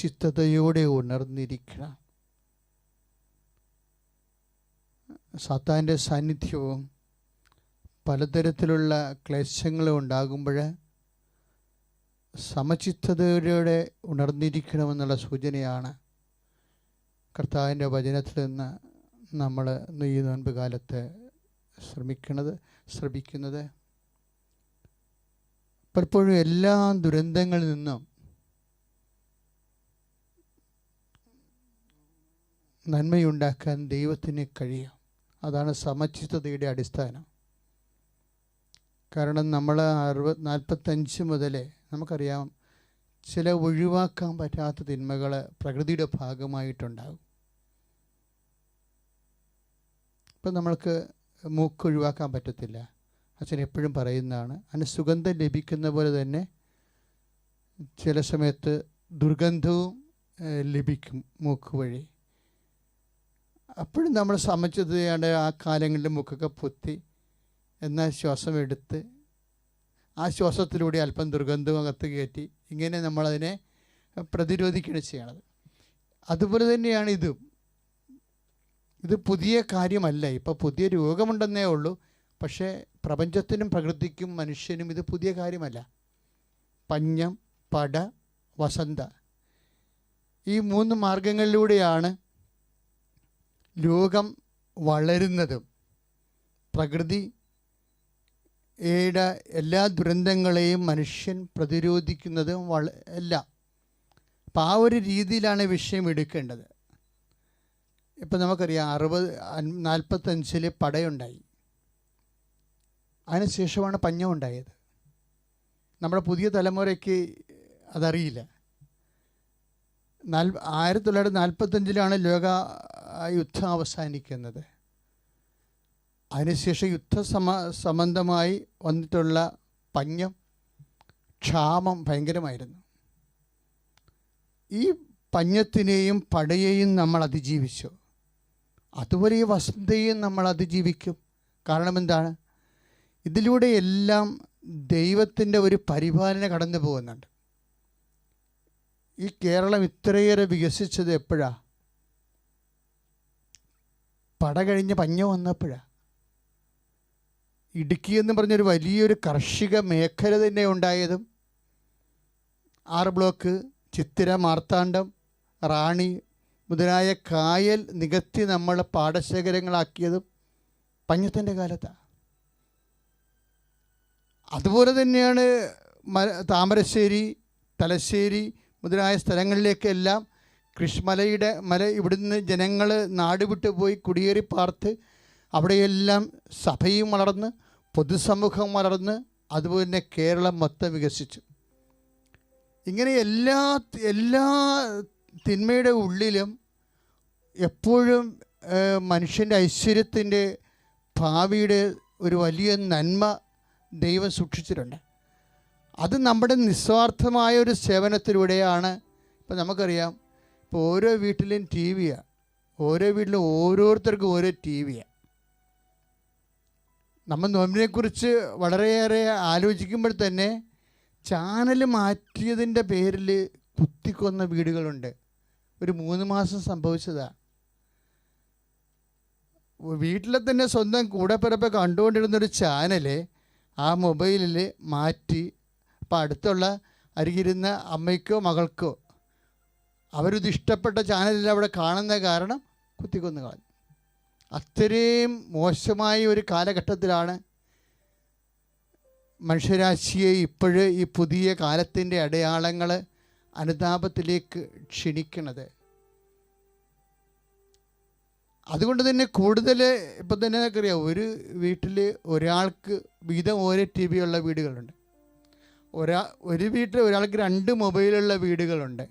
സമചിത്തതയോടെ ഉണർന്നിരിക്കണം. സാത്താൻ്റെ സാന്നിധ്യവും പലതരത്തിലുള്ള ക്ലേശങ്ങളും ഉണ്ടാകുമ്പോൾ സമചിത്തതയോടെ ഉണർന്നിരിക്കണമെന്നുള്ള സൂചനയാണ് കർത്താവിൻ്റെ വചനത്തിൽ നിന്ന് നമ്മൾ ഈ നോൻപ് കാലത്ത് ശ്രമിക്കുന്നത്. പലപ്പോഴും എല്ലാ ദുരന്തങ്ങളിൽ നിന്നും നന്മയുണ്ടാക്കാൻ ദൈവത്തിന് കഴിയും. അതാണ് സമചിത്തതയുടെ അടിസ്ഥാനം. കാരണം നമ്മൾ 45 മുതൽ നമുക്കറിയാം ചില ഒഴിവാക്കാൻ പറ്റാത്ത തിന്മകൾ പ്രകൃതിയുടെ ഭാഗമായിട്ടുണ്ടാകും. ഇപ്പം നമ്മൾക്ക് മൂക്ക് ഒഴിവാക്കാൻ പറ്റത്തില്ല. അച്ഛൻ എപ്പോഴും പറയുന്നതാണ്, അതിന് സുഗന്ധം ലഭിക്കുന്ന പോലെ തന്നെ ചില സമയത്ത് ദുർഗന്ധവും ലഭിക്കും മൂക്ക് വഴി. അപ്പോഴും നമ്മൾ സമചിത്തതയുടെ ആ കാലങ്ങളിൽ മൂക്കൊക്കെ പൊത്തി എന്നാൽ ശ്വാസം എടുത്ത് ആ ശ്വാസത്തിലൂടെ അല്പം ദുർഗന്ധവും അകത്ത് കയറ്റി ഇങ്ങനെ നമ്മളതിനെ പ്രതിരോധിക്കുകയാണ് ചെയ്യണത്. അതുപോലെ തന്നെയാണ് ഇതും. ഇത് പുതിയ കാര്യമല്ല. ഇപ്പോൾ പുതിയ രോഗമുണ്ടെന്നേ ഉള്ളൂ. പക്ഷേ പ്രപഞ്ചത്തിനും പ്രകൃതിക്കും മനുഷ്യനും ഇത് പുതിയ കാര്യമല്ല. പഞ്ഞം, പട, വസന്ത, ഈ 3 മാർഗങ്ങളിലൂടെയാണ് രോഗം വളരുന്നതും പ്രകൃതിയുടെ എല്ലാ ദുരന്തങ്ങളെയും മനുഷ്യൻ പ്രതിരോധിക്കുന്നതും എല്ലാം. അപ്പം ആ ഒരു രീതിയിലാണ് വിഷയം എടുക്കേണ്ടത്. ഇപ്പം നമുക്കറിയാം 45 പടയുണ്ടായി. അതിനുശേഷമാണ് പഞ്ഞം ഉണ്ടായത്. നമ്മുടെ പുതിയ തലമുറയ്ക്ക് അതറിയില്ല. 1945 ലോക യുദ്ധം അവസാനിക്കുന്നത്. അതിനുശേഷം സംബന്ധമായി വന്നിട്ടുള്ള പഞ്ഞം, ക്ഷാമം ഭയങ്കരമായിരുന്നു. ഈ പഞ്ഞത്തിനെയും പടയെയും നമ്മൾ അതിജീവിച്ചു. അതുപോലെ ഈ വസന്തയും നമ്മൾ അതിജീവിക്കും. കാരണം എന്താണ്? ഇതിലൂടെ എല്ലാം ദൈവത്തിൻ്റെ ഒരു പരിപാലന കടന്നു പോകുന്നുണ്ട്. ഈ കേരളം ഇത്രയേറെ വികസിച്ചത് എപ്പോഴാണ്? പട കഴിഞ്ഞ് പഞ്ഞം വന്നപ്പോഴാണ്. ഇടുക്കി എന്ന് പറഞ്ഞൊരു വലിയൊരു കാർഷിക മേഖല തന്നെ ഉണ്ടായതും 6 ബ്ലോക്ക്, ചിത്തിര, മാർത്താണ്ഡം, റാണി മുതലായ കായൽ നികത്തി നമ്മൾ പാടശേഖരങ്ങളാക്കിയതും പഞ്ഞത്തിൻ്റെ കാലത്താണ്. അതുപോലെ തന്നെയാണ് താമരശ്ശേരി, തലശ്ശേരി മുതലായ സ്ഥലങ്ങളിലേക്കെല്ലാം കൃഷ്ണമലയുടെ ഇവിടുന്ന് ജനങ്ങൾ നാട് വിട്ടു പോയി കുടിയേറി പാർത്ത് അവിടെയെല്ലാം സഭയും വളർന്ന് പൊതുസമൂഹം വളർന്ന് അതുപോലെ തന്നെ കേരളം മൊത്തം വികസിച്ചു. ഇങ്ങനെ എല്ലാ തിന്മയുടെ ഉള്ളിലും എപ്പോഴും മനുഷ്യൻ്റെ ഐശ്വര്യത്തിൻ്റെ ഭാവിയുടെ ഒരു വലിയ നന്മ ദൈവം സൂക്ഷിച്ചിട്ടുണ്ട്. അത് നമ്മുടെ നിസ്വാർത്ഥമായ ഒരു സേവനത്തിലൂടെയാണ്. ഇപ്പം നമുക്കറിയാം, ഇപ്പോൾ ഓരോ വീട്ടിലും ടി വിയാണ്. ഓരോ വീട്ടിലും ഓരോരുത്തർക്കും ഓരോ ടി വിയാണ്. നമ്മൾ നോമ്പിനെക്കുറിച്ച് വളരെയേറെ ആലോചിക്കുമ്പോൾ തന്നെ ചാനൽ മാറ്റിയതിൻ്റെ പേരിൽ കുത്തിക്കൊന്ന വീടുകളുണ്ട്. ഒരു 3 മാസം സംഭവിച്ചതാണ്. വീട്ടിലെ തന്നെ സ്വന്തം കൂടെപ്പിറപ്പ് കണ്ടുകൊണ്ടിരുന്നൊരു ചാനൽ ആ മൊബൈലിൽ മാറ്റി. അപ്പം അടുത്തുള്ള അരികിരുന്ന അമ്മയ്ക്കോ മകൾക്കോ അവരിത് ഇഷ്ടപ്പെട്ട ചാനലിൽ അവിടെ കാണുന്ന കാരണം കുത്തിക്കൊന്നു കളഞ്ഞു. അത്രയും മോശമായ ഒരു കാലഘട്ടത്തിലാണ് മനുഷ്യരാശിയെ ഇപ്പോഴ് ഈ പുതിയ കാലത്തിൻ്റെ അടയാളങ്ങൾ അനുതാപത്തിലേക്ക് ക്ഷണിക്കണത്. അതുകൊണ്ട് തന്നെ കൂടുതൽ ഇപ്പം തന്നെ നമുക്കറിയാം, ഒരു വീട്ടിൽ ഒരാൾക്ക് വീതം ഓരോ ടി വി ഉള്ള വീടുകളുണ്ട്. ഒരു വീട്ടിൽ ഒരാൾക്ക് 2 മൊബൈലുള്ള വീടുകളുണ്ട്.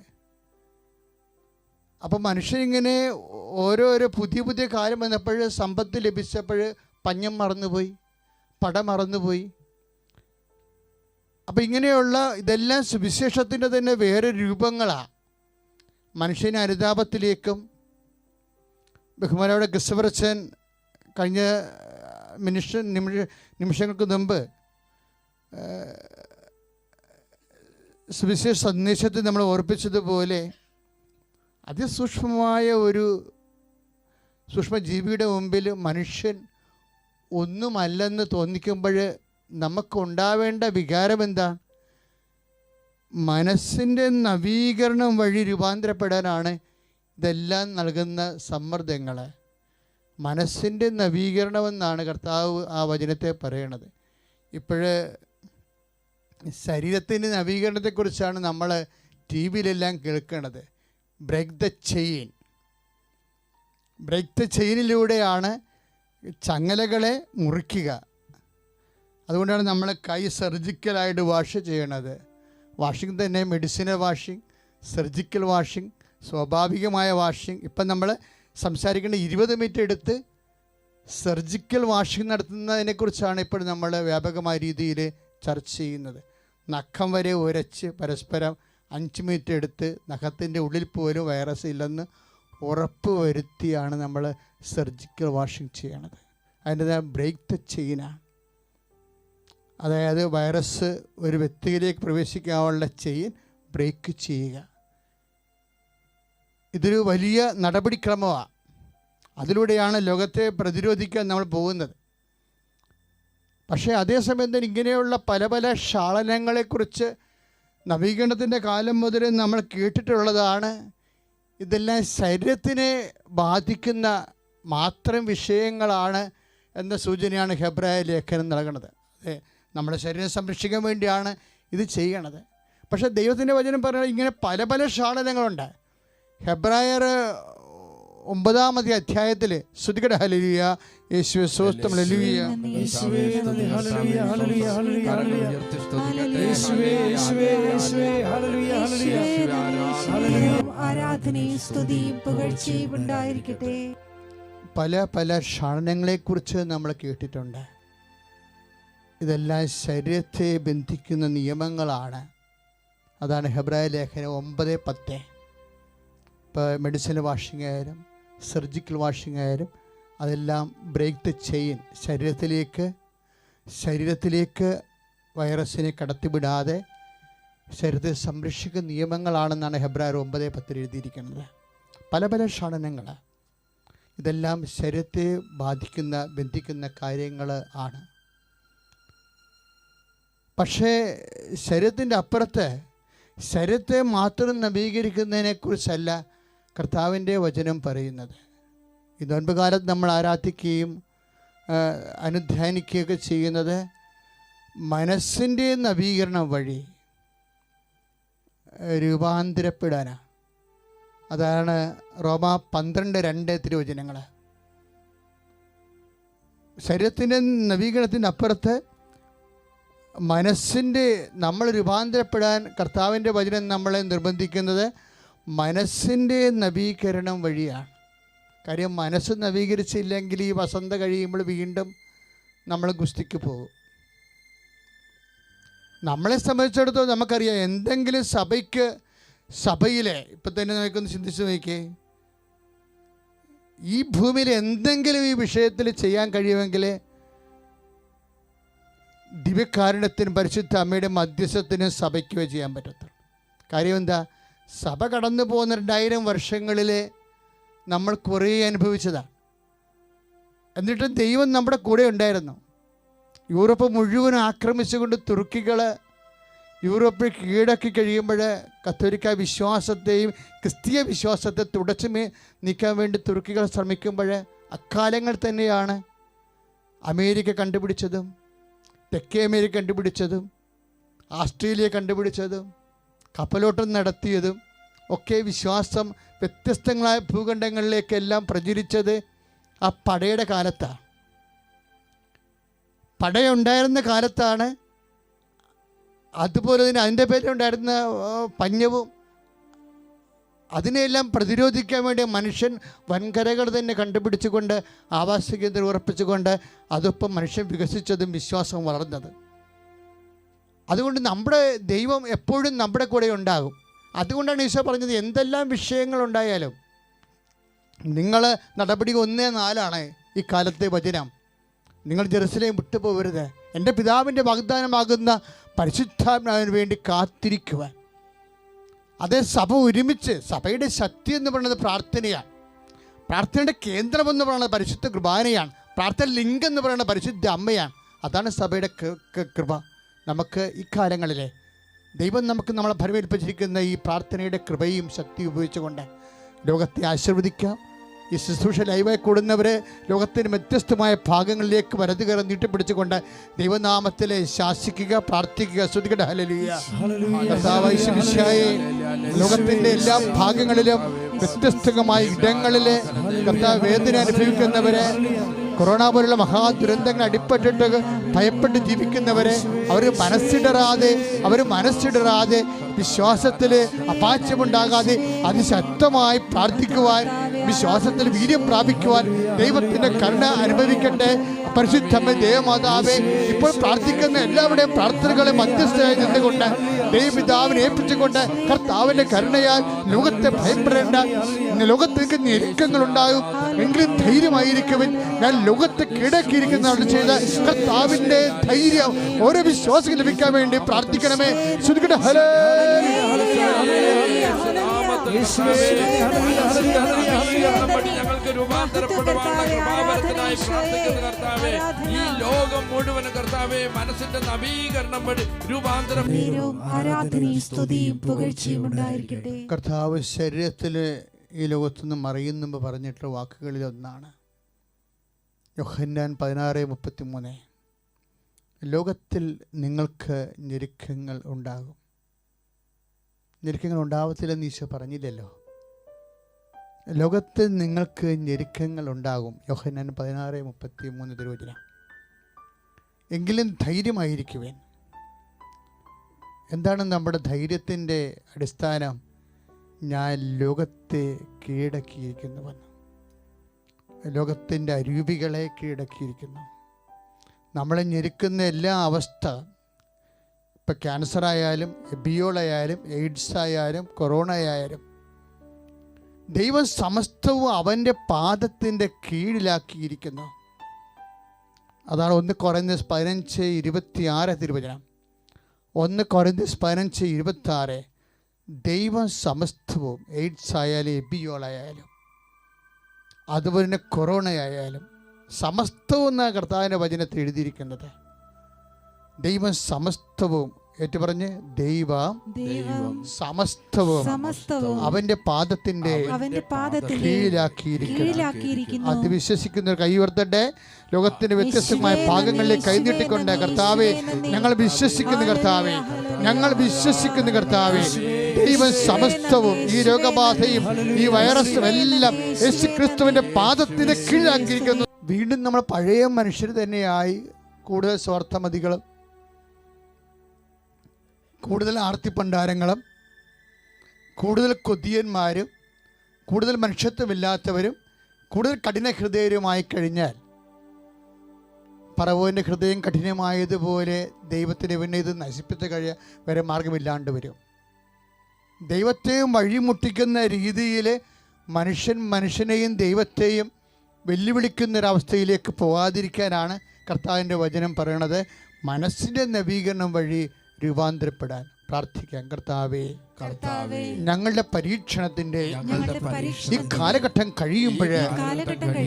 അപ്പം മനുഷ്യരിങ്ങനെ ഓരോരോ പുതിയ കാര്യം വന്നപ്പോൾ, സമ്പത്ത് ലഭിച്ചപ്പോൾ പഞ്ഞം മറന്നുപോയി, പട മറന്നുപോയി. അപ്പം ഇങ്ങനെയുള്ള ഇതെല്ലാം സുവിശേഷത്തിൻ്റെ തന്നെ വേറെ രൂപങ്ങളാണ്. മനുഷ്യനെ അനുതാപത്തിലേക്കും, ബഹുമാനോടെ ഗസ്വറച്ചൻ കഴിഞ്ഞ നിമിഷങ്ങൾക്ക് മുമ്പ് സുവിശേഷ സന്ദേശത്തിൽ നമ്മൾ ഓർപ്പിച്ചതുപോലെ അതിസൂക്ഷ്മമായ ഒരു സൂക്ഷ്മജീവിയുടെ മുമ്പിൽ മനുഷ്യൻ ഒന്നുമല്ലെന്ന് തോന്നിക്കുമ്പോൾ നമുക്കുണ്ടാവേണ്ട വികാരം എന്താണ്? മനസ്സിൻ്റെ നവീകരണം വഴി രൂപാന്തരപ്പെടാനാണ് ഇതെല്ലാം നൽകുന്ന സമ്മർദ്ദങ്ങൾ. മനസ്സിൻ്റെ നവീകരണമെന്നാണ് കർത്താവ് ആ വചനത്തെ പറയണത്. ഇപ്പോഴ് ശരീരത്തിൻ്റെ നവീകരണത്തെക്കുറിച്ചാണ് നമ്മൾ ടി വിയിലെല്ലാം കേൾക്കുന്നത്. Break the chain. Break the ചെയിനിലൂടെയാണ് ചങ്ങലകളെ മുറിക്കുക. അതുകൊണ്ടാണ് നമ്മൾ കൈ സർജിക്കലായിട്ട് വാഷ് ചെയ്യണത്. വാഷിംഗ് തന്നെ മെഡിസിനൽ വാഷിംഗ്, സർജിക്കൽ വാഷിംഗ്, സ്വാഭാവികമായ വാഷിംഗ്. ഇപ്പം നമ്മൾ സംസാരിക്കേണ്ട 20 മിനിറ്റ് എടുത്ത് സർജിക്കൽ വാഷിംഗ് നടത്തുന്നതിനെക്കുറിച്ചാണ് ഇപ്പോൾ നമ്മൾ വ്യാപകമായ രീതിയിൽ ചർച്ച ചെയ്യുന്നത്. നഖം വരെ ഉരച്ച് പരസ്പരം 5 മിനിറ്റ് എടുത്ത് നഖത്തിൻ്റെ ഉള്ളിൽ പോലും വൈറസ് ഇല്ലെന്ന് ഉറപ്പ് വരുത്തിയാണ് നമ്മൾ സർജിക്കൽ വാഷിംഗ് ചെയ്യണത്. അതിൻ്റെ ബ്രേക്ക് ദ ചെയിനാണ്. അതായത് വൈറസ് ഒരു വ്യക്തിയിലേക്ക് പ്രവേശിക്കാനുള്ള ചെയിൻ ബ്രേക്ക് ചെയ്യുക. ഇതൊരു വലിയ നടപടിക്രമമാണ്. അതിലൂടെയാണ് ലോകത്തെ പ്രതിരോധിക്കാൻ നമ്മൾ പോകുന്നത്. പക്ഷേ അതേസമയം തന്നെ ഇങ്ങനെയുള്ള പല പല ക്ഷാളനങ്ങളെക്കുറിച്ച് നവീകരണത്തിൻ്റെ കാലം മുതൽ നമ്മൾ കേട്ടിട്ടുള്ളതാണ്. ഇതെല്ലാം ശരീരത്തിനെ ബാധിക്കുന്ന മാത്രം വിഷയങ്ങളാണ് എന്ന സൂചനയാണ് ഹെബ്രായ ലേഖനം നൽകുന്നത്. അതെ, നമ്മുടെ ശരീരം സംരക്ഷിക്കാൻ വേണ്ടിയാണ് ഇത് ചെയ്യണത്. പക്ഷേ ദൈവത്തിൻ്റെ വചനം പറയുന്നത് ഇങ്ങനെ പല പല ക്ഷാളനങ്ങളുണ്ട്. ഹെബ്രായർ 9-ാമത്തെ അധ്യായത്തിൽ സ്തുതിക്കട്ടെ, ഹല്ലേലൂയ, യേശുവേ സ്തോത്രം, ഹല്ലേലൂയ, യേശുവേ നന്ദി, ഹല്ലേലൂയ, ഹല്ലേലൂയ, ഹല്ലേലൂയ, ഹല്ലേലൂയ, യേശുവേ, യേശുവേ, യേശുവേ, ഹല്ലേലൂയ, ഹല്ലേലൂയ, ആരാധനയും സ്തുതിയും പുകഴ്ചയും ഉണ്ടായിരിക്കട്ടെ. പല പല ക്ഷാളനങ്ങളെക്കുറിച്ച് നമ്മൾ കേട്ടിട്ടുണ്ട്. ഇതെല്ലാം ശരീരത്തെ ബന്ധിക്കുന്ന നിയമങ്ങളാണ്. അതാണ് ഹെബ്രായ ലേഖനം 9:10. ഇപ്പോൾ മെഡിസിൻ വാഷിംഗ് ആയാലും സർജിക്കൽ വാഷിംഗ് ആയാലും അതെല്ലാം ബ്രേക്ക് ദ ചെയിൻ, ശരീരത്തിലേക്ക് വൈറസിനെ കടത്തിവിടാതെ ശരീരത്തെ സംരക്ഷിക്കുന്ന നിയമങ്ങളാണെന്നാണ് ഹെബ്രായർ 9:10 എഴുതിയിരിക്കുന്നത്. പല പല ക്ഷാളനങ്ങൾ, ഇതെല്ലാം ശരീരത്തെ ബന്ധിക്കുന്ന കാര്യങ്ങൾ ആണ്. പക്ഷേ ശരീരത്തിൻ്റെ അപ്പുറത്ത് ശരീരത്തെ മാത്രം നവീകരിക്കുന്നതിനെക്കുറിച്ചല്ല കർത്താവിൻ്റെ വചനം പറയുന്നത്. ഈ നോൻപ് കാലത്ത് നമ്മൾ ആരാധിക്കുകയും അനുധ്യാനിക്കുകയൊക്കെ ചെയ്യുന്നത് മനസ്സിൻ്റെ നവീകരണം വഴി രൂപാന്തരപ്പെടാനാണ്. അതാണ് റോമ 12:2 തിരുവചനങ്ങൾ. ശരീരത്തിൻ്റെ നവീകരണത്തിൻ്റെ അപ്പുറത്ത് മനസ്സിൻ്റെ നമ്മൾ രൂപാന്തരപ്പെടാൻ കർത്താവിൻ്റെ വചനം നമ്മളെ നിർബന്ധിക്കുന്നത് മനസ്സിൻ്റെ നവീകരണം വഴിയാണ്. കാര്യം മനസ്സ് നവീകരിച്ചില്ലെങ്കിൽ ഈ വസന്ത കഴിയുമ്പോൾ വീണ്ടും നമ്മൾ ഗുസ്തിക്ക് പോകും. നമ്മളെ സംബന്ധിച്ചിടത്തോളം നമുക്കറിയാം, എന്തെങ്കിലും സഭയിലെ ഇപ്പം തന്നെ നമുക്കൊന്ന് ചിന്തിച്ച് നോക്കിയേ, ഈ ഭൂമിയിൽ എന്തെങ്കിലും ഈ വിഷയത്തിൽ ചെയ്യാൻ കഴിയുമെങ്കിൽ ദിവ്യകാരുണ്യത്തിനും പരിശുദ്ധ അമ്മയുടെ മധ്യസ്ഥത്തിനും സഭയ്ക്ക് ചെയ്യാൻ പറ്റത്തുള്ളൂ. കാര്യം എന്താ? സഭ കടന്നു പോകുന്ന 2000 വർഷങ്ങളിൽ നമ്മൾ കുറേ അനുഭവിച്ചതാണ്. എന്നിട്ട് ദൈവം നമ്മുടെ കൂടെ ഉണ്ടായിരുന്നു. യൂറോപ്പ് മുഴുവൻ ആക്രമിച്ചുകൊണ്ട് തുർക്കികൾ യൂറോപ്പിൽ കീഴടക്കി കഴിയുമ്പോൾ കത്തോലിക്ക വിശ്വാസത്തെയും ക്രിസ്തീയ വിശ്വാസത്തെ തുടച്ചു നീക്കാൻ വേണ്ടി തുർക്കികൾ ശ്രമിക്കുമ്പോൾ അക്കാലങ്ങൾ തന്നെയാണ് അമേരിക്ക കണ്ടുപിടിച്ചതും തെക്കേ അമേരിക്ക കണ്ടുപിടിച്ചതും ആസ്ട്രേലിയ കണ്ടുപിടിച്ചതും കപ്പലോട്ടം നടത്തിയതും ഒക്കെ വിശ്വാസം വ്യത്യസ്തങ്ങളായ ഭൂഖണ്ഡങ്ങളിലേക്കെല്ലാം പ്രചരിച്ചത് ആ പടയുടെ കാലത്താണ്. പടയുണ്ടായിരുന്ന കാലത്താണ്. അതുപോലെ തന്നെ അതിൻ്റെ പേരിലുണ്ടായിരുന്ന പഞ്ഞവും അതിനെല്ലാം പ്രതിരോധിക്കാൻ വേണ്ടി മനുഷ്യൻ വൻകരകൾ തന്നെ കണ്ടുപിടിച്ചുകൊണ്ട് ആവാസ കേന്ദ്രം ഉറപ്പിച്ചുകൊണ്ട് അതൊപ്പം മനുഷ്യൻ വികസിച്ചതും വിശ്വാസം വളർന്നത്. അതുകൊണ്ട് നമ്മുടെ ദൈവം എപ്പോഴും നമ്മുടെ കൂടെ ഉണ്ടാകും. അതുകൊണ്ടാണ് ഈശോ പറഞ്ഞത്, എന്തെല്ലാം വിഷയങ്ങളുണ്ടായാലും നിങ്ങൾ നടപടി 1:4 ഈ കാലത്തെ വചനം, നിങ്ങൾ ജെറുസലേം വിട്ടുപോകരുത്, എൻ്റെ പിതാവിൻ്റെ വാഗ്ദാനമാകുന്ന പരിശുദ്ധാത്മാവിന് വേണ്ടി കാത്തിരിക്കുവാൻ. അതേ സഭ ഒരുമിച്ച്, സഭയുടെ ശക്തി എന്ന് പറയുന്നത് പ്രാർത്ഥനയാണ്. പ്രാർത്ഥനയുടെ കേന്ദ്രം എന്ന് പറയുന്നത് പരിശുദ്ധ കുർബാനയാണ്. പ്രാർത്ഥന ലിംഗം എന്ന് പറയുന്നത് പരിശുദ്ധ അമ്മയാണ്. അതാണ് സഭയുടെ കൃപ. നമുക്ക് ഇക്കാലങ്ങളിൽ ദൈവം നമ്മളെ ഭരമേൽപ്പിച്ചിരിക്കുന്ന ഈ പ്രാർത്ഥനയുടെ കൃപയും ശക്തിയും ഉപയോഗിച്ചുകൊണ്ട് ലോകത്തെ ആശീർവദിക്കാം. ഈ ശുശ്രൂഷ ലൈവായി കൂടുന്നവരെ ലോകത്തിന് വ്യത്യസ്തമായ ഭാഗങ്ങളിലേക്ക് വലതു കയറി നീട്ടിപ്പിടിച്ചുകൊണ്ട് ദൈവനാമത്തിൽ ശാസിക്കുക, പ്രാർത്ഥിക്കുക, സ്തുതിക്കട്ടെ. ഹല്ലേലൂയ. കർത്താവായ യേശുമിശിഹായേ, ലോകത്തിൻ്റെ എല്ലാ ഭാഗങ്ങളിലും വ്യത്യസ്തമായ ഇടങ്ങളിൽ കർത്താവ് വേദന അനുഭവിക്കുന്നവരെ, കൊറോണ പോലുള്ള മഹാദുരന്തങ്ങൾ അടിപ്പെട്ടിട്ട് ഭയപ്പെട്ട് ജീവിക്കുന്നവരെ അവർ മനസ്സിടറാതെ വിശ്വാസത്തിൽ അപാച്യമുണ്ടാകാതെ അതിശക്തമായി പ്രാർത്ഥിക്കുവാൻ, വിശ്വാസത്തിൽ വീര്യം പ്രാപിക്കുവാൻ ദൈവത്തിൻ്റെ കരുണ അനുഭവിക്കട്ടെ. പരിശുദ്ധമ്മ ദേവമാതാവേ, ഇപ്പോൾ പ്രാർത്ഥിക്കുന്ന എല്ലാവരുടെയും പ്രാർത്ഥനകളെ മധ്യസ്ഥയായി നിന്നുകൊണ്ട് ദൈവപിതാവിനെ ഏൽപ്പിച്ചുകൊണ്ട് കർത്താവിൻ്റെ കരുണയാൽ ലോകത്തെ ഭയപ്പെടേണ്ട. ലോകത്തേക്ക് ഞെരുക്കങ്ങൾ ഉണ്ടാകും, എങ്കിലും ധൈര്യമായിരിക്കുവിൻ. ഞാൻ ലോകത്തെ കീഴടക്കിയിരിക്കുന്നവരുടെ ചെയ്ത കർത്താവിൻ്റെ ധൈര്യം ഓരോ വിശ്വാസികൾ ലഭിക്കാൻ വേണ്ടി പ്രാർത്ഥിക്കണമേ. ശ്രുതിക്കട്ടെ. ഞങ്ങൾക്ക് രൂപാന്തരപ്പെടുവാനുള്ള കൃപാവരത്തിനായി പ്രാർത്ഥിക്കുന്ന കർത്താവേ, ഈ ലോകം മുഴുവൻ കർത്താവേ മനസ്സിന്റെ നവീകരണം വഴി രൂപാന്തരം. കർത്താവ് ശരീരത്തില് ഈ ലോകത്തുനിന്ന് മറിയുന്നു പറഞ്ഞിട്ടുള്ള വാക്കുകളിൽ ഒന്നാണ് യോഹന്നാൻ 16:33. ലോകത്തിൽ നിങ്ങൾക്ക് ഞെരുക്കങ്ങൾ ഉണ്ടാകും. ഞെരുക്കങ്ങൾ ഉണ്ടാവത്തില്ലെന്ന് ഈശോ പറഞ്ഞില്ലല്ലോ. ലോകത്തിൽ നിങ്ങൾക്ക് ഞെരുക്കങ്ങൾ ഉണ്ടാകും. യോഹന്നാൻ 16:33 തിരുവചനം. എങ്കിലും ധൈര്യമായിരിക്കുവേൻ. എന്താണ് നമ്മുടെ ധൈര്യത്തിൻ്റെ അടിസ്ഥാനം? ഞാൻ ലോകത്തെ കീഴടക്കിയിരിക്കുന്നുവെന്ന്. ലോകത്തിൻ്റെ അരൂപികളെ കീഴടക്കിയിരിക്കുന്നു. നമ്മളെ ഞെരുക്കുന്ന എല്ലാ അവസ്ഥ, ഇപ്പം ക്യാൻസറായാലും എബിയോളായാലും എയ്ഡ്സ് ആയാലും കൊറോണ ആയാലും ദൈവം സമസ്തവും അവൻ്റെ പാദത്തിൻ്റെ കീഴിലാക്കിയിരിക്കുന്നു. അതാണ് 1 കൊരിന്ത്യർ 15:26 തിരുവചനം. 1 കൊരിന്ത്യർ 15:26. ദൈവം സമസ്തവും, എയ്ഡ്സ് ആയാലും എബിയോളായാലും അതുപോലെ തന്നെ കൊറോണയായാലും സമസ്തവും എന്നാണ് കർത്താവിൻ്റെ വചനത്തിൽ എഴുതിയിരിക്കുന്നത്. ദൈവം സമസ്തവും ഏറ്റുപറഞ്ഞ് ദൈവം സമസ്തവും അവന്റെ പാദത്തിന്റെ കീഴിലാക്കിയിരിക്കുന്നു. അത് വിശ്വസിക്കുന്നവർ കൈവർത്തട്ടെ. ലോകത്തിന്റെ വ്യത്യസ്തമായ ഭാഗങ്ങളിലേക്ക് കൈനീട്ടിക്കൊണ്ട് കർത്താവേ, ഞങ്ങൾ വിശ്വസിക്കുന്ന കർത്താവേ, ഞങ്ങൾ വിശ്വസിക്കുന്ന കർത്താവേ, ദൈവം സമസ്തവും ഈ രോഗബാധയും ഈ വൈറസും എല്ലാം യേശു ക്രിസ്തുവിന്റെ പാദത്തിന്റെ കീഴിലാക്കിയിരിക്കുന്നു. വീണ്ടും നമ്മൾ പഴയ മനുഷ്യർ തന്നെയായി, കൂടുതൽ സ്വാർത്ഥമതികളും കൂടുതൽ ആർത്തിപ്പണ്ടാരങ്ങളും കൂടുതൽ കൊതിയന്മാരും കൂടുതൽ മനുഷ്യത്വമില്ലാത്തവരും കൂടുതൽ കഠിന ഹൃദയരുമായി കഴിഞ്ഞാൽ പറവോൻ്റെ ഹൃദയം കഠിനമായതുപോലെ ദൈവത്തിന് പിന്നെ ഇത് നശിപ്പിച്ച് വരെ മാർഗമില്ലാണ്ട് വരും. ദൈവത്തെയും വഴിമുട്ടിക്കുന്ന രീതിയിൽ മനുഷ്യനെയും ദൈവത്തെയും വെല്ലുവിളിക്കുന്നൊരവസ്ഥയിലേക്ക് പോകാതിരിക്കാനാണ് കർത്താവിൻ്റെ വചനം പറയണത്. മനസ്സിൻ്റെ നവീകരണം വഴി രൂപാന്തരപ്പെടാൻ പ്രാർത്ഥിക്കാം. കർത്താവേ, ഞങ്ങളുടെ പരീക്ഷണത്തിൻ്റെ ഈ കാലഘട്ടം കഴിയുമ്പോൾ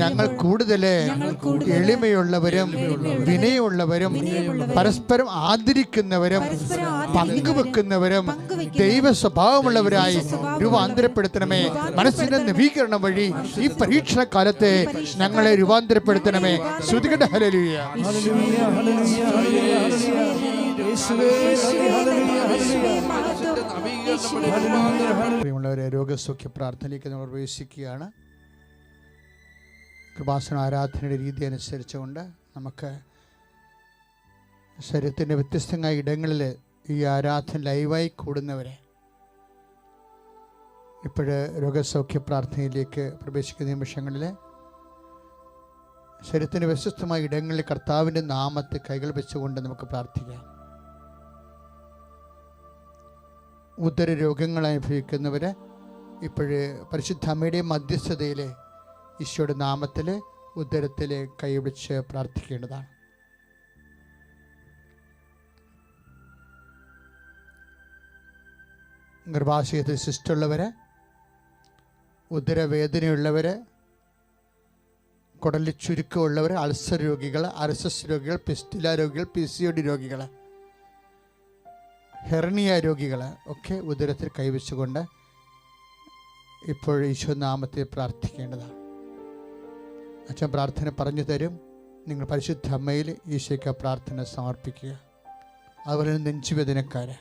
ഞങ്ങൾ കൂടുതൽ എളിമയുള്ളവരും വിനയമുള്ളവരും പരസ്പരം ആദരിക്കുന്നവരും പങ്കുവെക്കുന്നവരും ദൈവ സ്വഭാവമുള്ളവരായി രൂപാന്തരപ്പെടുത്തണമേ. മനസ്സിന്റെ നവീകരണം വഴി ഈ പരീക്ഷണ കാലത്തെ ഞങ്ങളെ രൂപാന്തരപ്പെടുത്തണമേ. ശ്രുതികട്ടെ. ഹല്ലേലൂയ. പ്രിയമുള്ളവരെ, രോഗസൗഖ്യ പ്രാർത്ഥനയിലേക്ക് നമ്മൾ പ്രവേശിക്കുകയാണ്. കൃപാസന ആരാധനയുടെ രീതി അനുസരിച്ചുകൊണ്ട് നമുക്ക് ശരീരത്തിൻ്റെ വ്യത്യസ്തമായ ഇടങ്ങളിൽ ഈ ആരാധന ലൈവായി കൂടുന്നവരെ ഇപ്പോഴ് രോഗസൗഖ്യ പ്രാർത്ഥനയിലേക്ക് പ്രവേശിക്കുന്ന നിമിഷങ്ങളിൽ ശരീരത്തിൻ്റെ വ്യത്യസ്തമായ ഇടങ്ങളിൽ കർത്താവിൻ്റെ നാമത്തെ കൈകൾ വെച്ചുകൊണ്ട് നമുക്ക് പ്രാർത്ഥിക്കാം. ഉദര രോഗങ്ങൾ അനുഭവിക്കുന്നവർ ഇപ്പോഴ് പരിശുദ്ധ അമ്മയുടെ മധ്യസ്ഥതയിൽ ഈശോയുടെ നാമത്തിൽ ഉദരത്തിൽ കൈപിടിച്ച് പ്രാർത്ഥിക്കേണ്ടതാണ്. ഗർഭാശയത്തിൽ സിസ്റ്റുള്ളവർ, ഉദരവേദനയുള്ളവർ, കുടലിൽ ചുരുക്കമുള്ളവർ, അൾസർ രോഗികൾ, അർസസ് രോഗികൾ, പിസ്റ്റുല രോഗികൾ, PCOD രോഗികൾ, ഹെർണിയ രോഗികൾ ഒക്കെ ഉദരത്തിൽ കൈവച്ചുകൊണ്ട് ഇപ്പോൾ ഈശോനാമത്തിൽ പ്രാർത്ഥിക്കേണ്ടതാണ്. അച്ഛൻ പ്രാർത്ഥന പറഞ്ഞു തരും. നിങ്ങൾ പരിശുദ്ധ അമ്മയിൽ ഈശോയ്ക്ക് പ്രാർത്ഥന സമർപ്പിക്കുക. അതുപോലെ നെഞ്ചുവേദനക്കാര്,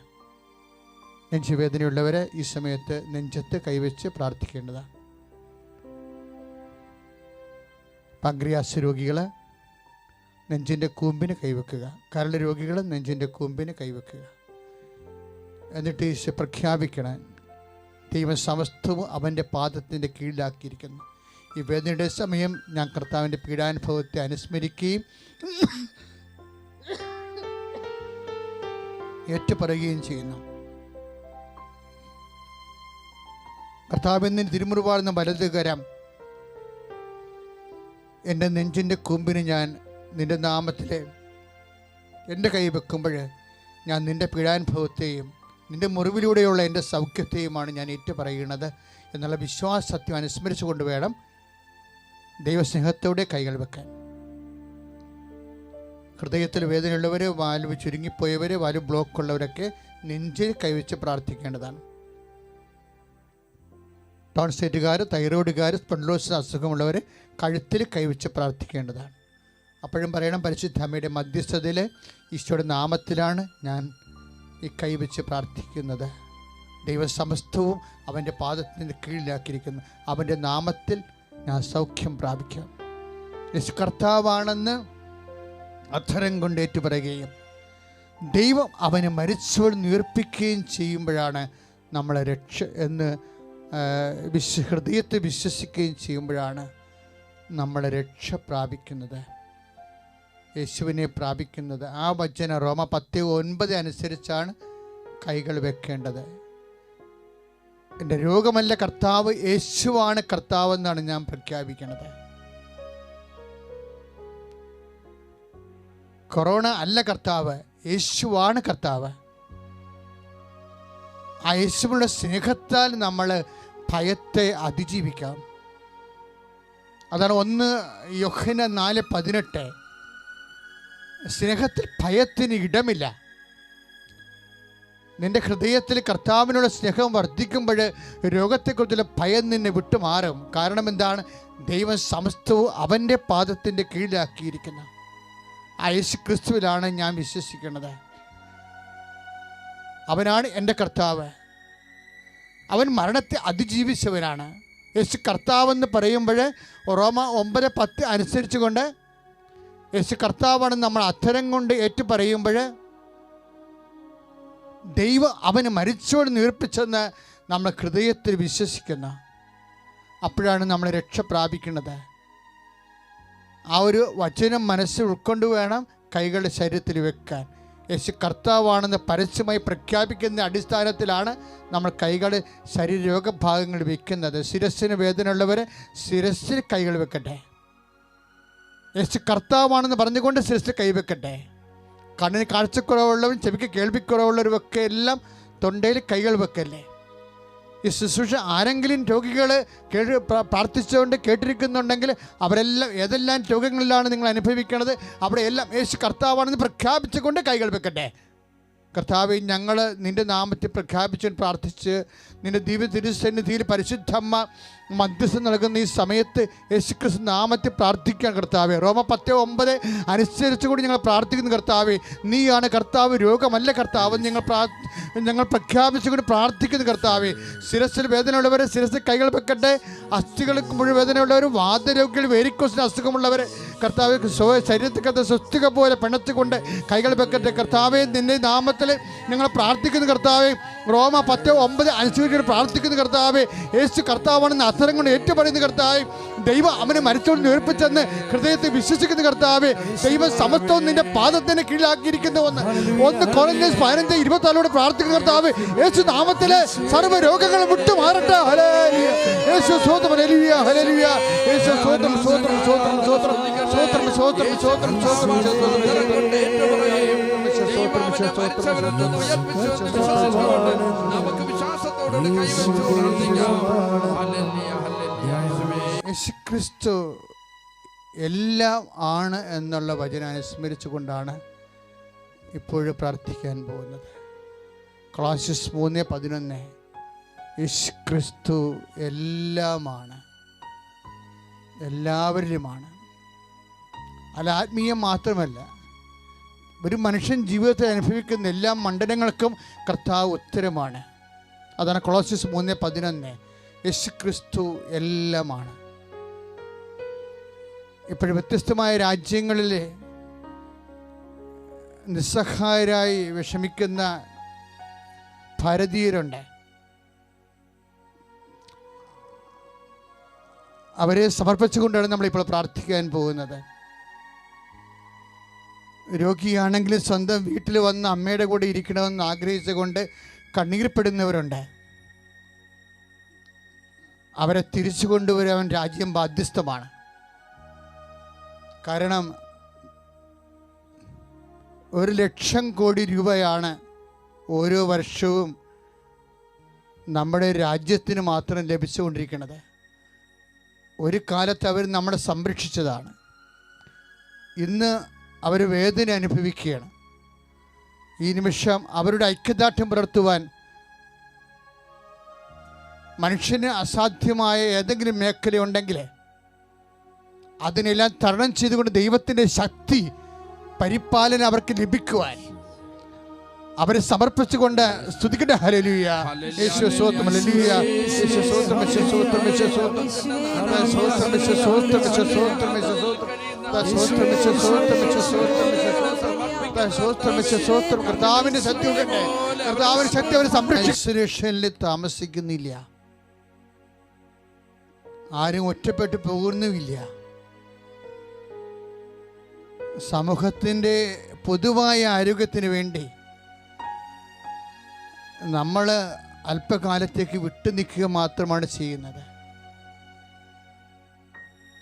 നെഞ്ചുവേദനയുള്ളവരെ ഈ സമയത്ത് നെഞ്ചത്ത് കൈവച്ച് പ്രാർത്ഥിക്കേണ്ടതാണ്. പങ്ക്രിയാസ് രോഗികൾ നെഞ്ചിൻ്റെ കൂമ്പിന് കൈവെക്കുക. കരൾ രോഗികൾ നെഞ്ചിൻ്റെ കൂമ്പിന് കൈവെക്കുക. എന്നിട്ട് ഈശോ പ്രഖ്യാപിക്കണം, ദൈവം സമസ്തവും അവൻ്റെ പാദത്തിൻ്റെ കീഴിലാക്കിയിരിക്കുന്നു. ഈ വേദനയുടെ സമയം ഞാൻ കർത്താവിൻ്റെ പീഡാനുഭവത്തെ അനുസ്മരിക്കുകയും ഏറ്റുപറയുകയും ചെയ്യുന്നു. കർത്താവിന് തിരുമുറിവാടുന്ന വലതുകരം എൻ്റെ നെഞ്ചിൻ്റെ കൂമ്പിന് ഞാൻ നിൻ്റെ നാമത്തിൽ എൻ്റെ കൈ വെക്കുമ്പോൾ ഞാൻ നിൻ്റെ പീഡാനുഭവത്തെയും നിൻ്റെ മുറിവിലൂടെയുള്ള എൻ്റെ സൗഖ്യത്തെയുമാണ് ഞാൻ ഏറ്റുപറയുന്നത് എന്നുള്ള വിശ്വാസത്യം അനുസ്മരിച്ചുകൊണ്ട് വേണം ദൈവസ്നേഹത്തോടെ കൈകൾ വെക്കാൻ. ഹൃദയത്തിൽ വേദനയുള്ളവർ, വാൽവ് ചുരുങ്ങിപ്പോയവർ, വാൽവ് ബ്ലോക്കുള്ളവരൊക്കെ നെഞ്ചിൽ കൈവച്ച് പ്രാർത്ഥിക്കേണ്ടതാണ്. ടോൺസൈറ്റുകാർ, തൈറോയിഡുകാർ, സ്പോണ്ടിലോസിസ് അസുഖമുള്ളവർ കഴുത്തിൽ കൈവച്ച് പ്രാർത്ഥിക്കേണ്ടതാണ്. അപ്പോഴും പറയണം, പരിശുദ്ധ അമ്മയുടെ മധ്യസ്ഥതയിൽ ഈശോയുടെ നാമത്തിലാണ് ഞാൻ ഈ കൈവച്ച് പ്രാർത്ഥിക്കുന്നത്. ദൈവസമസ്തവും അവൻ്റെ പാദത്തിൻ്റെ കീഴിലാക്കിയിരിക്കുന്നു. അവൻ്റെ നാമത്തിൽ ഞാൻ സൗഖ്യം പ്രാപിക്കാം. യേശു കർത്താവാണെന്ന് അധരം കൊണ്ട് ഏറ്റുപറയുകയും ദൈവം അവനെ മരിച്ചവൾ ഉയർപ്പിക്കുകയും ചെയ്യുമ്പോഴാണ് നമ്മളെ രക്ഷ എന്ന് ഹൃദയത്തെ വിശ്വസിക്കുകയും ചെയ്യുമ്പോഴാണ് നമ്മളെ രക്ഷ പ്രാപിക്കുന്നത്, യേശുവിനെ പ്രാപിക്കുന്നത്. ആ വചനം റോമ 10:9 അനുസരിച്ചാണ് കൈകൾ വെക്കേണ്ടത്. എൻ്റെ രോഗമല്ല കർത്താവ്, യേശുവാണ് കർത്താവെന്നാണ് ഞാൻ പ്രഖ്യാപിക്കുന്നത്. കൊറോണ അല്ല കർത്താവ്, യേശുവാണ് കർത്താവ്. ആ യേശുവിൻ്റെ സ്നേഹത്താൽ നമ്മൾ ഭയത്തെ അതിജീവിക്കാം. അതാണ് 1 യോഹന്നാൻ 4:18. സ്നേഹത്തിൽ ഭയത്തിന് ഇടമില്ല. നിന്റെ ഹൃദയത്തിൽ കർത്താവിനുള്ള സ്നേഹം വർദ്ധിക്കുമ്പോൾ രോഗത്തെക്കുറിച്ചുള്ള ഭയം നിന്നെ വിട്ടുമാറും. കാരണം എന്താണ്? ദൈവം സമസ്തവും അവൻ്റെ പാദത്തിൻ്റെ കീഴിലാക്കിയിരിക്കുന്നു. ആ യേശു ക്രിസ്തുവിലാണ് ഞാൻ വിശ്വസിക്കുന്നത്. അവനാണ് എൻ്റെ കർത്താവ്. അവൻ മരണത്തെ അതിജീവിച്ചവനാണ്. യേശു കർത്താവെന്ന് പറയുമ്പോൾ റോമ 9:10 അനുസരിച്ചുകൊണ്ട് യേശു കർത്താവാണെന്ന് നമ്മൾ അധരം കൊണ്ട് ഏറ്റു പറയുമ്പോൾ ദൈവം അവന് മരിച്ചോട് ഉയർപ്പിച്ചെന്ന് നമ്മൾ ഹൃദയത്തിൽ വിശ്വസിക്കുന്നു. അപ്പോഴാണ് നമ്മൾ രക്ഷ പ്രാപിക്കുന്നത്. ആ ഒരു വചനം മനസ്സിൽ ഉൾക്കൊണ്ട് വേണം കൈകളുടെ ശരീരത്തിൽ വെക്കാൻ. യേശു കർത്താവാണെന്ന് പരസ്യമായി പ്രഖ്യാപിക്കുന്ന അടിസ്ഥാനത്തിലാണ് നമ്മൾ കൈകൾ ശരീര രോഗഭാഗങ്ങളിൽ വെക്കുന്നത്. ശിരസ്സിന് വേദനയുള്ളവർ ശിരസ്സിൽ കൈകൾ വെക്കട്ടെ. യേശു കർത്താവാണെന്ന് പറഞ്ഞുകൊണ്ട് ശിരസ്സിൽ കൈവെക്കട്ടെ. കണ്ണിന് കാഴ്ചക്കുറവുള്ളവരും ചെവിക്ക് കേൾവിക്കുറവുള്ളവരുമൊക്കെ എല്ലാം തൊണ്ടയിൽ കൈകൾ വെക്കല്ലേ. ഈ ശുശ്രൂഷ ആരെങ്കിലും രോഗികൾ പ്രാർത്ഥിച്ചുകൊണ്ട് കേട്ടിരിക്കുന്നുണ്ടെങ്കിൽ അവരെല്ലാം ഏതെല്ലാം രോഗങ്ങളിലാണ് നിങ്ങൾ അനുഭവിക്കുന്നത് അവിടെ എല്ലാം യേശു കർത്താവാണെന്ന് പ്രഖ്യാപിച്ചുകൊണ്ട് കൈകൾ വെക്കട്ടെ. കർത്താവേ, ഞങ്ങൾ നിൻ്റെ നാമത്തിൽ പ്രഖ്യാപിച്ച് പ്രാർത്ഥിച്ച് നിൻ്റെ ദിവ്യ തിരുസന്നിധിയിൽ പരിശുദ്ധമ്മ മധ്യസ്ഥം നൽകുന്ന ഈ സമയത്ത് യേശുക്രിസ്തു നാമത്തിൽ പ്രാർത്ഥിക്കാൻ കർത്താവേ. റോമ 10:9 അനുസരിച്ചുകൂടി ഞങ്ങൾ പ്രാർത്ഥിക്കുന്നു കർത്താവേ. നീയാണ് കർത്താവ്, രോഗമല്ല കർത്താവ്. ഞങ്ങൾ പ്രഖ്യാപിച്ചുകൊണ്ട് പ്രാർത്ഥിക്കുന്നു കർത്താവേ. ശിരസ്സിൽ വേദനയുള്ളവരെ ശിരസ്സിൽ കൈകൾ വെക്കട്ടെ. അസ്ഥികൾക്ക് മുഴുവൻ വേദനയുള്ളവർ, വാതരോഗികൾ, വേരിക്കോസിന് അസുഖമുള്ളവർ കർത്താവ് ശരീരത്തിക്കകത്ത് സ്വസ്തിക പോലെ പിണച്ചുകൊണ്ട് കൈകൾ വെക്കട്ടെ കർത്താവേ. നിന്റെ നാമത്തിൽ ഞങ്ങൾ പ്രാർത്ഥിക്കുന്നു കർത്താവേ. റോമ 10:9 അനുസരിച്ച് പ്രാർത്ഥിക്കുന്നു കർത്താവേ. യേശു കർത്താവാണെന്ന് അധരം കൊണ്ട് ഏറ്റുപറയുന്ന കർത്താവേ. ദൈവം അവനെ മരിച്ചോണ്ട് ഉയർപ്പിച്ചെന്ന് ഹൃദയത്തെ വിശ്വസിക്കുന്ന കർത്താവേ. ദൈവം സമസ്തവും നിന്റെ പാദത്തിന് കീഴിലാക്കിയിരിക്കുന്നുവെന്ന് 1 കൊരിന്ത്യർ 15:24 പ്രാർത്ഥിക്കുന്ന കർത്താവേ. യേശു നാമത്തിലെ സർവ്വ രോഗങ്ങളും വിട്ടുമാറട്ടെ. ഹല്ലേലൂയ. യേശു സ്തോത്രം. ഹല്ലേലൂയ. ഹല്ലേലൂയ. യേശു സ്തോത്രം. സ്തോത്രം. സ്തോത്രം. സ്തോത്രം. സ്തോത്രം. സ്തോത്രം. സ്തോത്രം. സ്തോത്രം. നമുക്ക് വിശ്വാസത്തോടെ നെഞ്ചോട് കൈവച്ചു പ്രാർത്ഥിക്കാം. ഹല്ലേലൂയ, ഹല്ലേലൂയ, യേശുവേ. യേശുക്രിസ്തു എല്ലാം ആണ് എന്നുള്ള വചനം അനുസ്മരിച്ചുകൊണ്ടാണ് ഇപ്പോഴും പ്രാർത്ഥിക്കാൻ പോകുന്നത്. കൊളോസ്യസ് 3:11 യേശുക്രിസ്തു എല്ലാമാണ്, എല്ലാവരിലുമാണ്. അല്ല, ആത്മീയം മാത്രമല്ല, ഒരു മനുഷ്യൻ ജീവിതത്തിൽ അനുഭവിക്കുന്ന എല്ലാ മണ്ഡലങ്ങൾക്കും കർത്താവ് ഉത്തരമാണ്. അതാണ് കൊളോസ്യസ് 3:11 യേശുക്രിസ്തു എല്ലാമാണ്. ഇപ്പോഴും വ്യത്യസ്തമായ രാജ്യങ്ങളിൽ നിസ്സഹായരായി വിഷമിക്കുന്ന ഭാരതീയരുണ്ട്. അവരെ സമർപ്പിച്ചുകൊണ്ടാണ് നമ്മളിപ്പോൾ പ്രാർത്ഥിക്കാൻ പോകുന്നത്. രോഗിയാണെങ്കിലും സ്വന്തം വീട്ടിൽ വന്ന് അമ്മയുടെ കൂടെ ഇരിക്കണമെന്ന് ആഗ്രഹിച്ചുകൊണ്ട് കണ്ണീർപ്പെടുന്നവരുണ്ട്. അവരെ തിരിച്ചു കൊണ്ടുവരാൻ രാജ്യം ബാധ്യസ്ഥമാണ്. കാരണം 1,00,000 കോടി രൂപയാണ് ഓരോ വർഷവും നമ്മുടെ രാജ്യത്തിന് മാത്രം ലഭിച്ചുകൊണ്ടിരിക്കുന്നത്. ഒരു കാലത്ത് അവർ നമ്മളെ സംരക്ഷിച്ചതാണ്. ഇന്ന് അവർ വേദന അനുഭവിക്കുകയാണ്. ഈ നിമിഷം അവരുടെ ഐക്യദാർഢ്യം പുലർത്തുവാൻ മനുഷ്യന് അസാധ്യമായ ഏതെങ്കിലും മേഖലയുണ്ടെങ്കിൽ അതിനെല്ലാം തരണം ചെയ്തുകൊണ്ട് ദൈവത്തിൻ്റെ ശക്തി പരിപാലനം അവർക്ക് ലഭിക്കുവാൻ അവരെ സമർപ്പിച്ചുകൊണ്ട് സ്തുതിക്കട്ടെ. ഹല്ലേലൂയ, യേശുവേ സ്തോത്രം, ഹല്ലേലൂയ, യേശുവേ സ്തോത്രം, യേശുവേ സ്തോത്രം, യേശുവേ സ്തോത്രം, സ്തോത്രം, യേശുവേ സ്തോത്രം, യേശുവേ സ്തോത്രം, യേശുവേ സ്തോത്രം, യേശുവേ സ്തോത്രം. കർത്താവിന്റെ ശക്തി ഉണ്ടേ, കർത്താവിന്റെ ശക്തി അവരെ സംരക്ഷണയിൽ താമസിക്കുന്നില്ല. ആരും ഒറ്റപ്പെട്ടു പോകുന്നുമില്ല. സമൂഹത്തിൻ്റെ പൊതുവായ ആരോഗ്യത്തിന് വേണ്ടി നമ്മൾ അല്പകാലത്തേക്ക് വിട്ടുനിൽക്കുക മാത്രമാണ് ചെയ്യുന്നത്.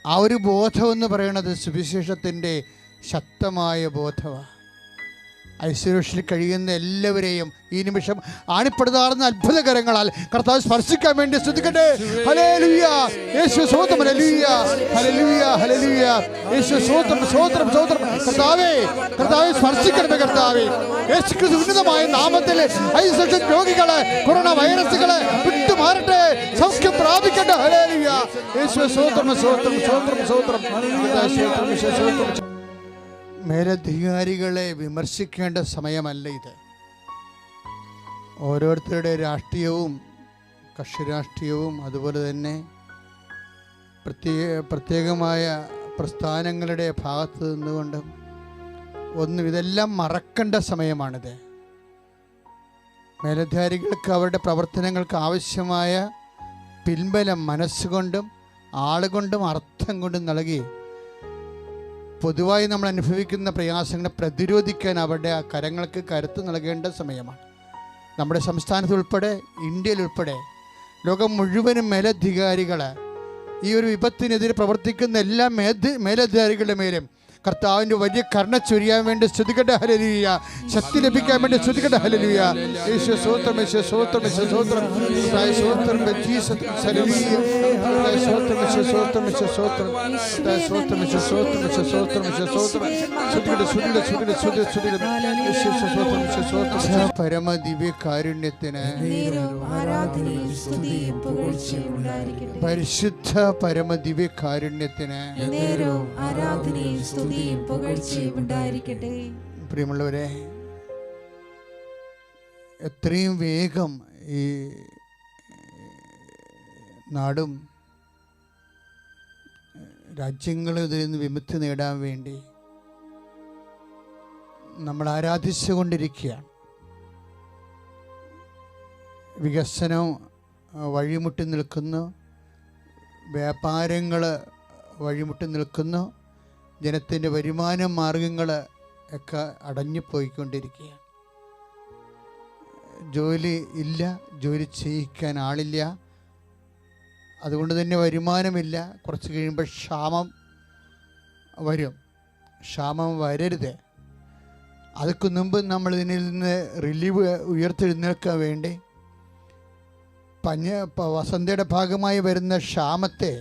ആ ഒരു ബോധമെന്ന് പറയുന്നത് സുവിശേഷത്തിൻ്റെ ശക്തമായ ബോധമാണ്. ഐശ്വര്യത്തിൽ കഴിയുന്ന എല്ലാവരെയും ഈ നിമിഷം ആണിപ്പെടുതാറുന്ന അത്ഭുതകരങ്ങളാൽ കർത്താവ് സ്പർശിക്കാൻ വേണ്ടി സ്തുതിക്കട്ടെ. ഹല്ലേലൂയ, യേശുവേ സ്തോത്രം, ഹല്ലേലൂയ, ഹല്ലേലൂയ, ഹല്ലേലൂയ, യേശുവേ സ്തോത്രം, സ്തോത്രം, സ്തോത്രം. കർത്താവേ, കർത്താവേ സ്പർശിക്കണമേ. കർത്താവേ, യേശുക്രിസ്തു ഉന്നതമായ നാമത്തിൽ ഐശ്വര്യ രോഗികളെ, കൊറോണ വൈറസുകളെ വിട്ടുമാറട്ടെ, സൗഖ്യം പ്രാപിക്കട്ടെ. ഹല്ലേലൂയ, യേശുവേ സ്തോത്രം, സ്തോത്രം, സ്തോത്രം, സ്തോത്രം. മേലധികാരികളെ വിമർശിക്കേണ്ട സമയമല്ല ഇത്. ഓരോരുത്തരുടെ രാഷ്ട്രീയവും കക്ഷി രാഷ്ട്രീയവും അതുപോലെ തന്നെ പ്രത്യേകമായ പ്രസ്ഥാനങ്ങളുടെ ഭാഗത്ത് നിന്നുകൊണ്ടും ഇതെല്ലാം മറക്കേണ്ട സമയമാണിത്. മേലധികാരികൾക്ക് അവരുടെ പ്രവർത്തനങ്ങൾക്ക് ആവശ്യമായ പിൻബലം മനസ്സുകൊണ്ടും ആളുകൊണ്ടും അർത്ഥം കൊണ്ടും നൽകി പൊതുവായി നമ്മൾ അനുഭവിക്കുന്ന പ്രയാസങ്ങളെ പ്രതിരോധിക്കാൻ അവരുടെ ആ കരങ്ങൾക്ക് കരുത്ത് നൽകേണ്ട സമയമാണ്. നമ്മുടെ സംസ്ഥാനത്തുൾപ്പെടെ ഇന്ത്യയിലുൾപ്പെടെ ലോകം മുഴുവനും മേലധികാരികൾ ഈ ഒരു വിപത്തിനെതിരെ പ്രവർത്തിക്കുന്ന എല്ലാ മേലധികാരികളുടെ മേലും കർത്താവിൻ്റെ വലിയ കരുണ ചൊരിയാൻ വേണ്ടി സ്തുതിക്കട്ടെ. ഹല്ലേലൂയ, ശക്തി ലഭിക്കാൻ വേണ്ടി സ്തുതിക്കട്ടെ. ഹല്ലേലൂയ, യേശുവേ സ്തോത്രം, യേശുവേ സ്തോത്രം, യേശുവേ സ്തോത്രം, കർത്താവേ സ്തോത്രം, ജീസസ് ഹല്ലേലൂയ, കർത്താവേ സ്തോത്രം, യേശുവേ സ്തോത്രം, യേശുവേ സ്തോത്രം, കർത്താവേ സ്തോത്രം, യേശുവേ സ്തോത്രം, യേശുവേ സ്തോത്രം, യേശുവേ സ്തോത്രം. സ്തുതിക്കട്ടെ, സ്തുതിക്കട്ടെ, സ്തുതിക്കട്ടെ, സ്തുതിക്കട്ടെ, യേശുവേ സ്തോത്രം, യേശുവേ സ്തോത്രം. പരമ ദിവ്യ കാരുണ്യത്തിന് പരിശുദ്ധ പരമ ദിവ്യ കാരുണ്യത്തിന് പ്രിയമുള്ളവരെ, എത്രയും വേഗം ഈ നാടും രാജ്യങ്ങളും ഇതിൽ നിന്ന് വിമുക്തി നേടാൻ വേണ്ടി നമ്മൾ ആരാധിച്ചുകൊണ്ടിരിക്കുകയാണ്. വികസനം വഴിമുട്ടി നിൽക്കുന്നു, വ്യാപാരങ്ങൾ വഴിമുട്ടി നിൽക്കുന്നു, ജനത്തിൻ്റെ വരുമാന മാർഗങ്ങൾ ഒക്കെ അടഞ്ഞുപോയിക്കൊണ്ടിരിക്കുകയാണ്. ജോലി ഇല്ല, ജോലി ചെയ്യിക്കാൻ ആളില്ല, അതുകൊണ്ട് തന്നെ വരുമാനമില്ല. കുറച്ച് കഴിയുമ്പോൾ ക്ഷാമം വരും. ക്ഷാമം വരരുത്. അതൊക്കെ മുമ്പ് നമ്മൾ ഇതിൽ നിന്ന് റിലീവ് ഉയർത്തെഴുന്നേൽക്കാൻ വേണ്ടി വസന്തയുടെ ഭാഗമായി വരുന്ന ക്ഷാമത്തെ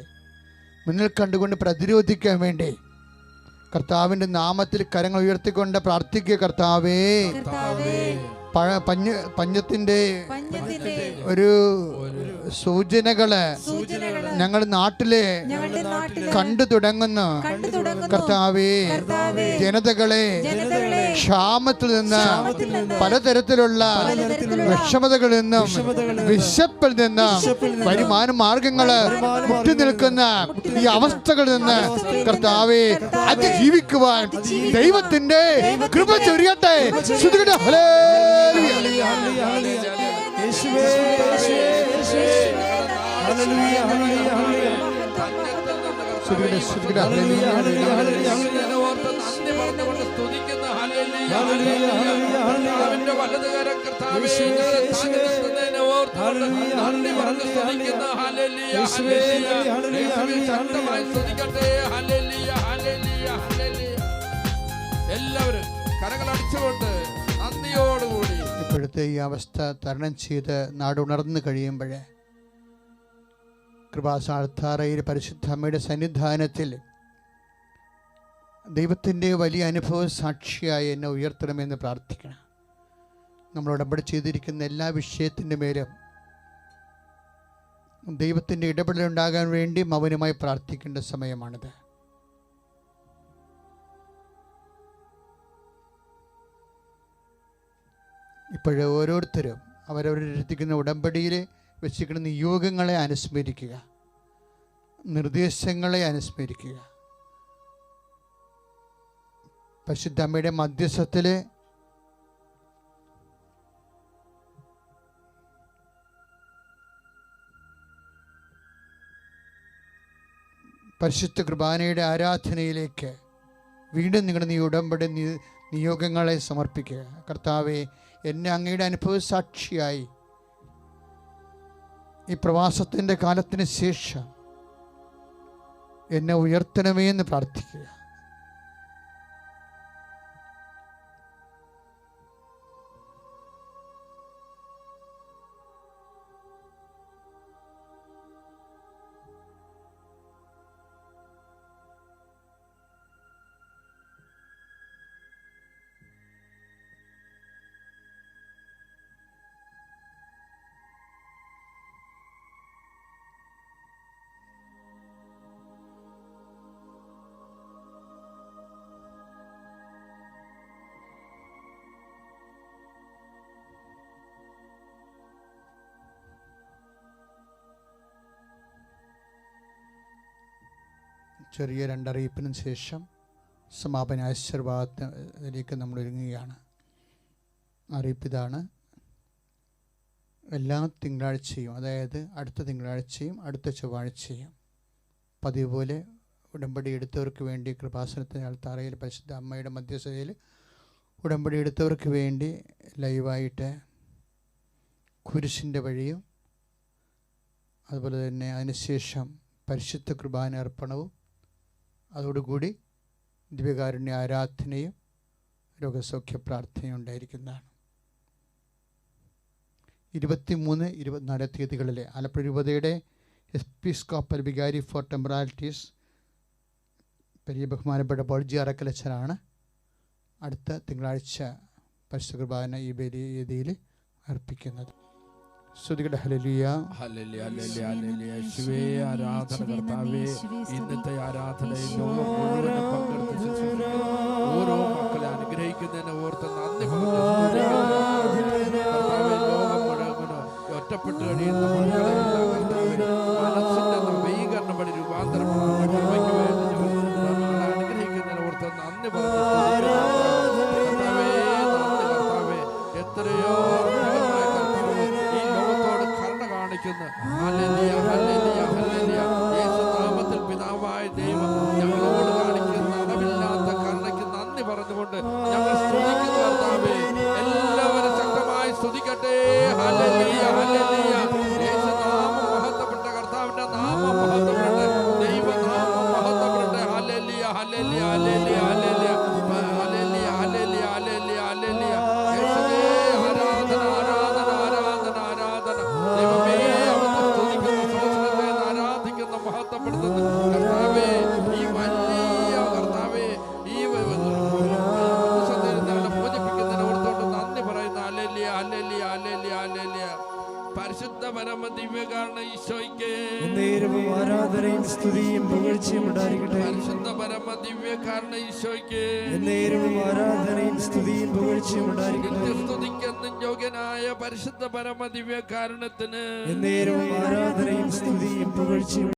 മുന്നിൽ കണ്ടുകൊണ്ട് പ്രതിരോധിക്കാൻ വേണ്ടി കർത്താവിൻ്റെ നാമത്തിൽ കരങ്ങൾ ഉയർത്തിക്കൊണ്ട് പ്രാർത്ഥിക്കുക. കർത്താവേ, പഞ്ഞത്തിന്റെ ഒരു സൂചനകള് ഞങ്ങളുടെ നാട്ടിലെ കണ്ടു തുടങ്ങുന്നു. കർത്താവേ, ജനതകളെ ക്ഷാമത്തിൽ നിന്ന്, പലതരത്തിലുള്ള വിഷമതകളിൽ നിന്നും, വിശപ്പിൽ നിന്നും, വരുമാന മാർഗങ്ങള് മുട്ടി നിൽക്കുന്ന ഈ അവസ്ഥകളിൽ നിന്ന് കർത്താവേ അതിജീവിക്കുവാൻ ദൈവത്തിന്റെ കൃപ ചൊരിയട്ടെ. എല്ലാവരും കരങ്ങളടിച്ചുകൊണ്ട് നന്ദിയോടുകൂടി ഇപ്പോഴത്തെ ഈ അവസ്ഥ തരണം ചെയ്ത് നാടുണർന്നു കഴിയുമ്പോഴേ കൃപാസാൽത്താറയിൽ പരിശുദ്ധ അമ്മയുടെ സന്നിധാനത്തിൽ ദൈവത്തിൻ്റെ വലിയ അനുഭവ സാക്ഷിയായി എന്നെ ഉയർത്തണമെന്ന് പ്രാർത്ഥിക്കണം. നമ്മൾ ഉടമ്പടി ചെയ്തിരിക്കുന്ന എല്ലാ വിഷയത്തിൻ്റെ മേലും ദൈവത്തിൻ്റെ ഇടപെടലുണ്ടാകാൻ വേണ്ടി മൗനമായി പ്രാർത്ഥിക്കേണ്ട സമയമാണിത്. ഇപ്പോഴേ ഓരോരുത്തരും അവരവരെടുത്തിരിക്കുന്ന ഉടമ്പടിയിൽ വെച്ചിരിക്കുന്ന നിയോഗങ്ങളെ അനുസ്മരിക്കുക, നിർദ്ദേശങ്ങളെ അനുസ്മരിക്കുക. പരിശുദ്ധ അമ്മയുടെ മധ്യസ്ഥത്തിൽ പരിശുദ്ധ കുർബാനയുടെ ആരാധനയിലേക്ക് വീണ്ടും നിങ്ങളുടെ ഉടമ്പടി നിയോഗങ്ങളെ സമർപ്പിക്കുക. കർത്താവെ, എന്നെ അങ്ങയുടെ അനുഭവ സാക്ഷിയായി ഈ പ്രവാസത്തിൻ്റെ കാലത്തിന് ശേഷം എന്നെ ഉയർത്തണമേ എന്ന് പ്രാർത്ഥിക്കുക. ചെറിയ രണ്ടറിയിപ്പിനും ശേഷം സമാപന ആശീർവാദത്തിലേക്ക് നമ്മൾ ഒരുങ്ങുകയാണ്. അറിയിപ്പിതാണ്. എല്ലാ തിങ്കളാഴ്ചയും, അതായത് അടുത്ത തിങ്കളാഴ്ചയും അടുത്ത ചൊവ്വാഴ്ചയും പതിവ് പോലെ ഉടമ്പടി എടുത്തവർക്ക് വേണ്ടി കൃപാസനത്തിന് അൾത്താറയിൽ പരിശുദ്ധ അമ്മയുടെ മധ്യസ്ഥതയിൽ ഉടമ്പടി എടുത്തവർക്ക് വേണ്ടി ലൈവായിട്ട് കുരിശിൻ്റെ വഴിയും അതുപോലെ തന്നെ അതിനുശേഷം പരിശുദ്ധ കുർബാന അർപ്പണവും അതോടുകൂടി ദിവ്യകാരുണ്യ ആരാധനയും രോഗസൗഖ്യ പ്രാർത്ഥനയും ഉണ്ടായിരിക്കുന്നതാണ്. 23, 24 തീയതികളിലെ ആലപ്പുഴ രൂപതയുടെ എപ്പിസ്കോപ്പൽ വികാരി ഫോർ ടെമ്പറാലിറ്റീസ് പെരിയ ബഹുമാനപ്പെട്ട ബോൾജി അറക്കലച്ചനാണ് അടുത്ത തിങ്കളാഴ്ച പരിശുദ്ധ കുർബാന ഈ വേദിയിൽ അർപ്പിക്കുന്നത്. സ്തുതിക്കട്ടെ. Hallelujah, hallelujah, hallelujah, hallelujah. യേശുവേ, ആരാധന കർത്താവേ. ഇന്നത്തെ ആരാധനയിൽ ലോകം മുഴുവനും പങ്കെടുത്ത് ശുശ്രൂഷിക്കുന്ന ഓരോ മക്കളെ അനുഗ്രഹിക്കുന്നതിനെ ഓർത്ത് നന്ദി പറഞ്ഞു കർത്താവേ. ലോകം മുഴുവനും ഒറ്റപ്പെട്ട് കഴിയുന്ന മക്കളെല്ലാം കർത്താവേ മനസ്സിന്റെ നവീകരണം വഴി രൂപാന്തരം അനുഗ്രഹിക്കുന്നതിനെ ഓർത്ത് നന്ദി പറഞ്ഞു കർത്താവേ. കർത്താവേ, എത്രയോ ഹല്ലേലൂയ, ഹല്ലേലൂയ, ഹല്ലേലൂയ. യേശുനാമത്തിൽ പിതാവായ ദൈവം ഞങ്ങളോട് കാണിക്കുന്ന അളവില്ലാത്ത കരുണയ്ക്ക് നന്ദി പറഞ്ഞുകൊണ്ട് ഞങ്ങൾ സ്തുതിക്കുന്നു കർത്താവേ. എല്ലാവരും ശക്തമായി സ്തുതിക്കട്ടെ. Hallelujah, hallelujah. യേശുനാമം മഹത്വപ്പെട്ട മഹത്വപ്പെടുത്തുന്നു കർത്താവേ. ഈ വലിയ കർത്താവേ, ഈ ഞങ്ങളെ മോചിപ്പിക്കുന്നതിനെ ഓർത്തോണ്ട് നന്ദി പറയുന്നു. Hallelujah, hallelujah, hallelujah, hallelujah. പരിശുദ്ധ പരമ ദിവ്യകാരണ ഈശോയ്ക്ക് നേരവും ആരാധനയും സ്തുതിയും പുകഴ്ചയും ഉണ്ടായിരിക്കട്ടെ. പരിശുദ്ധ പരമ ദിവ്യകാരണ ഈശോയ്ക്ക് നേരവും ആരാധനയും സ്തുതിയും പുകഴ്ചയും ഉണ്ടായിരിക്കട്ടെ. സ്തുതിക്കെന്നും യോഗ്യനായ പരിശുദ്ധ പരമ ദിവ്യകാരണത്തിന് നേരവും ആരാധനയും സ്തുതിയും പുകഴ്ചയും